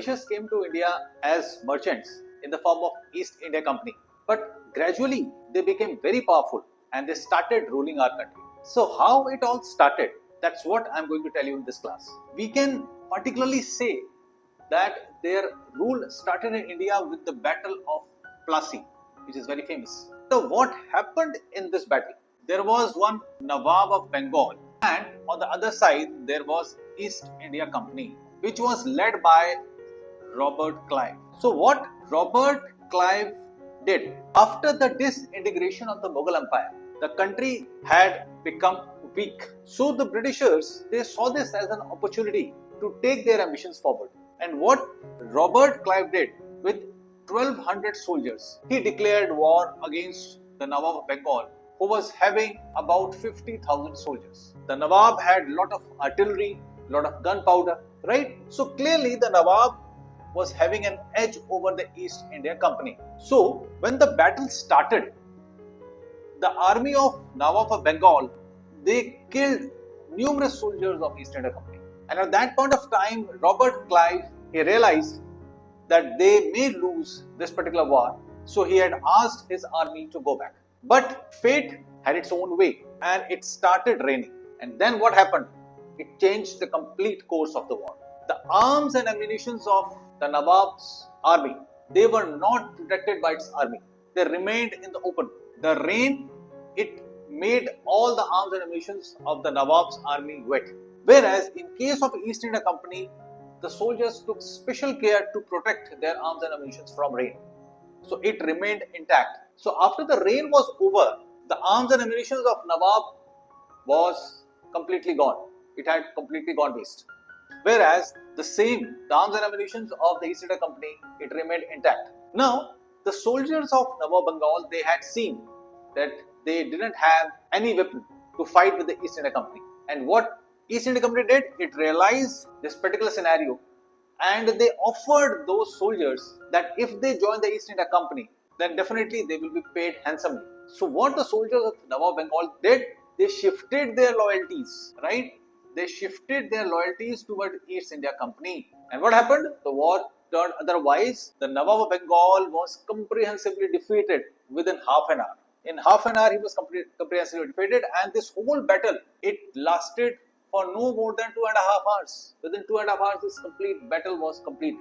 Britishers came to India as merchants in the form of East India Company. But gradually they became very powerful and they started ruling our country. So how it all started, that's what I'm going to tell you in this class. We can particularly say that their rule started in India with the Battle of Plassey, which is very famous. So what happened in this battle? There was one Nawab of Bengal, and on the other side there was East India Company, which was led by Robert Clive. So what Robert Clive did, after the disintegration of the Mughal Empire, the country had become weak. So the Britishers, they saw this as an opportunity to take their ambitions forward. And what Robert Clive did with 1200 soldiers, he declared war against the Nawab of Bengal, who was having about 50,000 soldiers. The Nawab had lot of artillery, lot of gunpowder, right? So clearly the Nawab was having an edge over the East India Company. So when the battle started, the army of Nawab of Bengal, they killed numerous soldiers of East India Company. And at that point of time, Robert Clive, he realized that they may lose this particular war. So he had asked his army to go back. But fate had its own way and it started raining. And then what happened? It changed the complete course of the war. The arms and ammunition of the Nawab's army, they were not protected by its army. They remained in the open. The rain, it made all the arms and ammunition of the Nawab's army wet. Whereas in case of East India Company, the soldiers took special care to protect their arms and ammunition from rain. So it remained intact. So after the rain was over, the arms and ammunition of Nawab was completely gone. It had completely gone waste. Whereas the arms and ammunition of the East India Company, it remained intact. Now, the soldiers of Nawab Bengal, they had seen that they didn't have any weapon to fight with the East India Company. And what East India Company did, it realized this particular scenario and they offered those soldiers that if they join the East India Company, then definitely they will be paid handsomely. So what the soldiers of Nawab Bengal did, they shifted their loyalties, right? They shifted their loyalties toward East India Company. And what happened? The war turned otherwise. The Nawab of Bengal was comprehensively defeated within half an hour. In half an hour, he was comprehensively defeated, and this whole battle, it lasted for no more than 2.5 hours. Within 2.5 hours, this complete battle was completed.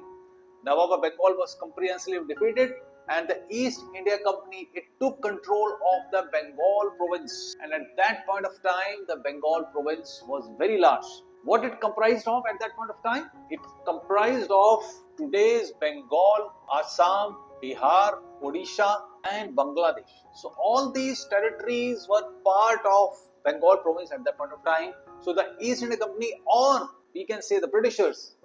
Nawab of Bengal was comprehensively defeated, and the East India Company, it took control of the Bengal province. And at that point of time, the Bengal province was very large. What it comprised of at that point of time? It comprised of today's Bengal, Assam, Bihar, Odisha and Bangladesh. So all these territories were part of Bengal province at that point of time. So the East India Company, or we can say the Britishers,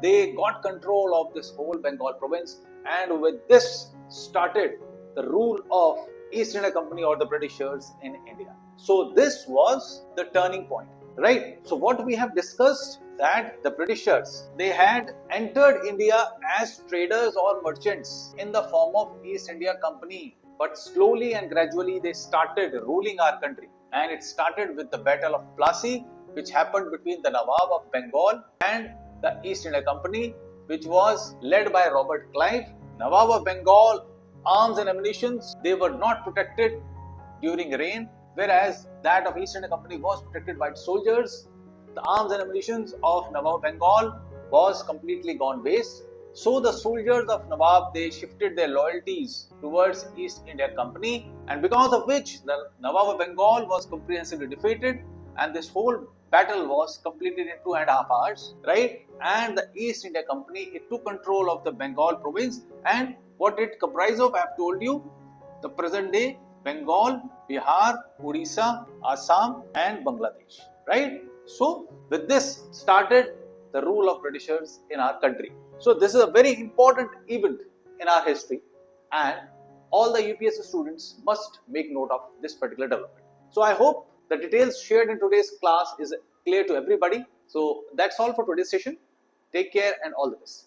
they got control of this whole Bengal province, and with this started the rule of East India Company or the Britishers in India. So this was the turning point, right? So what we have discussed, that the Britishers, they had entered India as traders or merchants in the form of East India Company, but slowly and gradually they started ruling our country, and it started with the Battle of Plassey, which happened between the Nawab of Bengal and the East India Company, which was led by Robert Clive. Nawab of Bengal, arms and ammunition, they were not protected during rain, whereas that of East India Company was protected by its soldiers. The arms and ammunition of Nawab of Bengal was completely gone waste. So the soldiers of Nawab, they shifted their loyalties towards East India Company, and because of which the Nawab of Bengal was comprehensively defeated, and this whole battle was completed in 2.5 hours, right? And the East India Company, it took control of the Bengal province, and what it comprised of, I have told you, the present day Bengal, Bihar, Odisha, Assam and Bangladesh, right? So with this started the rule of Britishers in our country. So this is a very important event in our history, and all the UPSC students must make note of this particular development. So I hope the details shared in today's class is clear to everybody. So that's all for today's session. Take care and all the best.